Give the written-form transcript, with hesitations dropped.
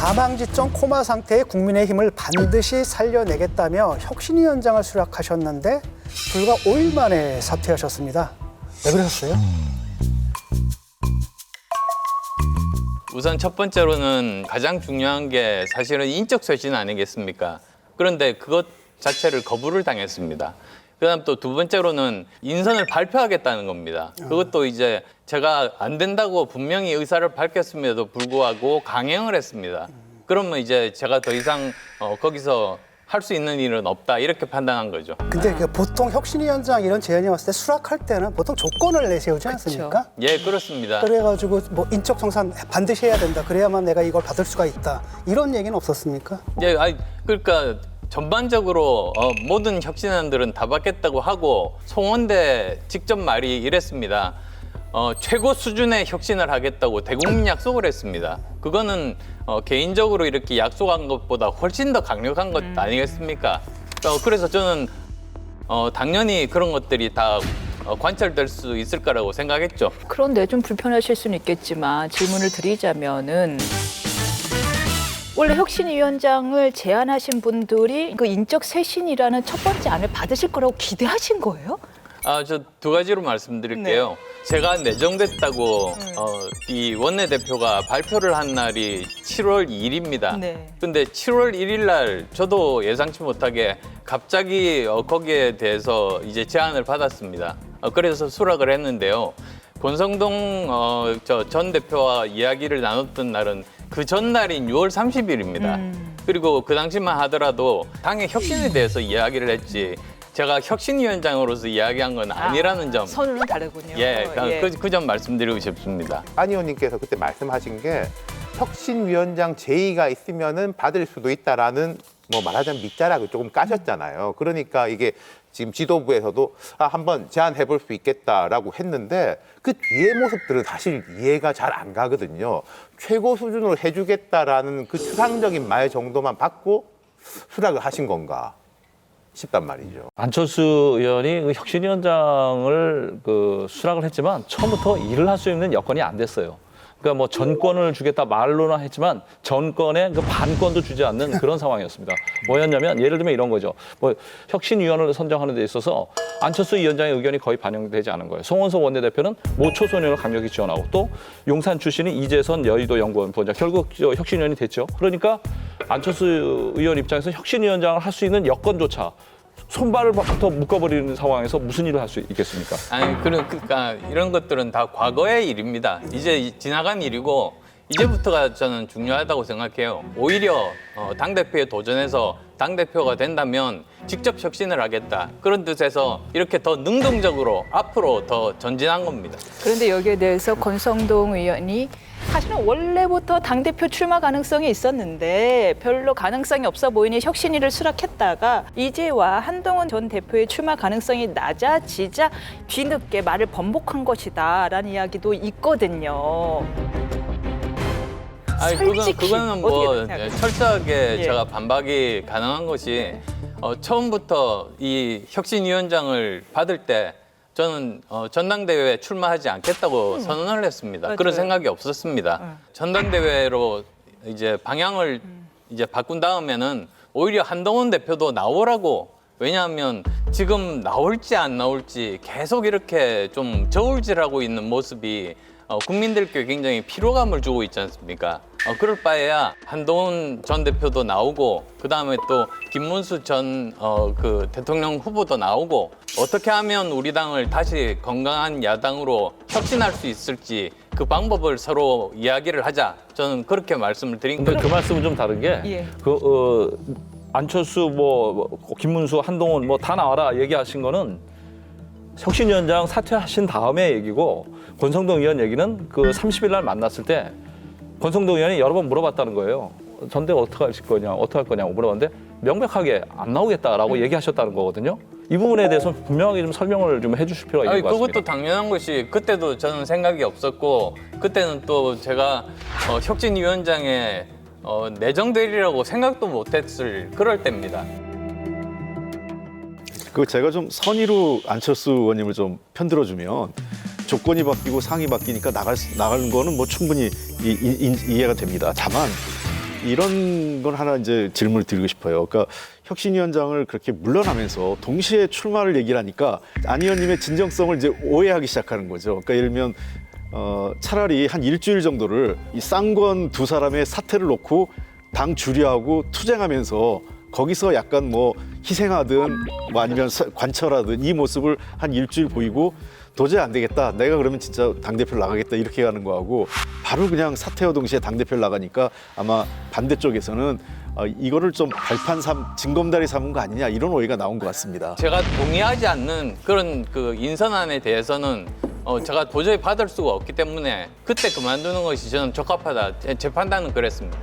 사망지점 코마 상태의 국민의힘을 반드시 살려내겠다며 혁신위원장을 수락하셨는데 불과 5일 만에 사퇴하셨습니다. 왜 그러셨어요? 우선 첫 번째로는 가장 중요한 게 사실은 인적 쇄신 아니겠습니까? 그런데 그것 자체를 거부를 당했습니다. 그다음 또 두 번째로는 인선을 발표하겠다는 겁니다. 그것도 이제 제가 안 된다고 분명히 의사를 밝혔음에도 불구하고 강행을 했습니다. 그러면 이제 제가 더 이상 거기서 할 수 있는 일은 없다 이렇게 판단한 거죠. 근데 그 보통 혁신위원장 이런 제안이 왔을 때 수락할 때는 보통 조건을 내세우지 않습니까? 예, 그렇습니다. 그래가지고 뭐 인적 청산 반드시 해야 된다. 그래야만 내가 이걸 받을 수가 있다. 이런 얘기는 없었습니까? 예, 그러니까 전반적으로 모든 혁신안들은 다 받겠다고 하고 송원대 직접 말이 이랬습니다. 최고 수준의 혁신을 하겠다고 대국민 약속을 했습니다. 그거는 개인적으로 이렇게 약속한 것보다 훨씬 더 강력한 것 아니겠습니까? 그래서 저는 당연히 그런 것들이 다 관철될 수 있을 거라고 생각했죠. 그런데 좀 불편하실 수는 있겠지만 질문을 드리자면은 원래 혁신위원장을 제안하신 분들이 그 인적 쇄신이라는 첫 번째 안을 받으실 거라고 기대하신 거예요? 저 두 가지로 말씀드릴게요. 제가 내정됐다고 이 원내대표가 발표를 한 날이 7월 2일입니다. 네. 근데 7월 1일 날 저도 예상치 못하게 갑자기 거기에 대해서 이제 제안을 받았습니다. 그래서 수락을 했는데요. 권성동 전 대표와 이야기를 나눴던 날은 그 전날인 6월 30일입니다. 그리고 그 당시만 하더라도 당의 혁신에 대해서 이야기를 했지 제가 혁신위원장으로서 이야기한 건 아니라는 점. 선은 다르군요. 예, 그 점 말씀드리고 싶습니다. 안 의원님께서 그때 말씀하신 게 혁신위원장 제의가 있으면은 받을 수도 있다라는 뭐 말하자면 밑자락을 조금 까셨잖아요. 그러니까 이게 지금 지도부에서도 한번 제안해 볼 수 있겠다라고 했는데 그 뒤의 모습들은 사실 이해가 잘 안 가거든요. 최고 수준으로 해주겠다라는 그 추상적인 말 정도만 받고 수락을 하신 건가 싶단 말이죠. 안철수 의원이 그 혁신위원장을 수락을 했지만 처음부터 일을 할 수 있는 여건이 안 됐어요. 그러니까 뭐 전권을 주겠다 말로나 했지만 전권의 그 반권도 주지 않는 그런 상황이었습니다. 뭐였냐면 예를 들면 이런 거죠. 뭐 혁신위원을 선정하는 데 있어서 안철수 위원장의 의견이 거의 반영되지 않은 거예요. 송원석 원내대표는 모초소년을 강력히 지원하고 또 용산 출신인 이재선 여의도 연구원 부원장 결국 혁신위원이 됐죠. 그러니까 안철수 의원 입장에서 혁신위원장을 할 수 있는 여건조차 손발을 부터 묶어버리는 상황에서 무슨 일을 할 수 있겠습니까? 아니, 그러니까 이런 것들은 다 과거의 일입니다. 이제 지나간 일이고 이제부터가 저는 중요하다고 생각해요. 오히려 당대표에 도전해서 당대표가 된다면 직접 혁신을 하겠다. 그런 뜻에서 이렇게 더 능동적으로 앞으로 더 전진한 겁니다. 그런데 여기에 대해서 권성동 의원이 사실은 원래부터 당대표 출마 가능성이 있었는데 별로 가능성이 없어 보이니 혁신위를 수락했다가 이제와 한동훈 전 대표의 출마 가능성이 낮아지자 뒤늦게 말을 번복한 것이다라는 이야기도 있거든요. 아니, 솔직히 그거는 뭐 어떻게 생각해요? 철저하게 예. 제가 반박이 가능한 것이 처음부터 이 혁신위원장을 받을 때 저는 전당대회에 출마하지 않겠다고 선언을 했습니다. 맞아요. 그런 생각이 없었습니다. 전당대회로 이제 방향을 이제 바꾼 다음에는 오히려 한동훈 대표도 나오라고 왜냐하면 지금 나올지 안 나올지 계속 이렇게 좀 저울질하고 있는 모습이 국민들께 굉장히 피로감을 주고 있지 않습니까? 그럴 바에야 한동훈 전 대표도 나오고 그다음에 또 김문수 전 그 대통령 후보도 나오고 어떻게 하면 우리 당을 다시 건강한 야당으로 혁신할 수 있을지 그 방법을 서로 이야기를 하자. 저는 그렇게 말씀을 드린 근데 거죠. 그 말씀은 좀 다른 게 예. 안철수 김문수 한동훈 다 나와라 얘기하신 거는 혁신위원장 사퇴하신 다음에 얘기고 권성동 의원 얘기는 그 30일 날 만났을 때 권성동 의원이 여러 번 물어봤다는 거예요. 전대가 어떻게 할 거냐고 물어봤는데 명백하게 안 나오겠다라고 얘기하셨다는 거거든요. 이 부분에 대해서 분명하게 좀 설명을 좀 해주실 필요가 있는 것 같습니다. 그것도 당연한 것이 그때도 저는 생각이 없었고 그때는 또 제가 혁신위원장에 내정되리라고 생각도 못했을 그럴 때입니다. 제가 좀 선의로 안철수 의원님을 좀 편들어주면 조건이 바뀌고 상이 바뀌니까 나가는 거는 뭐 충분히 이해가 됩니다. 다만 이런 건 하나 이제 질문을 드리고 싶어요. 그러니까 혁신위원장을 그렇게 물러나면서 동시에 출마를 얘기를 하니까 안 의원님의 진정성을 이제 오해하기 시작하는 거죠. 그러니까 예를 들면 차라리 한 일주일 정도를 이 쌍권 두 사람의 사태를 놓고 당 주류하고 투쟁하면서 거기서 약간 뭐 희생하든 뭐 아니면 관철하든 이 모습을 한 일주일 보이고 도저히 안 되겠다. 내가 그러면 진짜 당대표를 나가겠다. 이렇게 가는 거하고 바로 그냥 사퇴와 동시에 당대표를 나가니까 아마 반대쪽에서는 이거를 좀 발판 징검다리 삼은 거 아니냐 이런 오해가 나온 것 같습니다. 제가 동의하지 않는 그런 그 인선안에 대해서는 제가 도저히 받을 수가 없기 때문에 그때 그만두는 것이 저는 적합하다. 제 판단은 그랬습니다.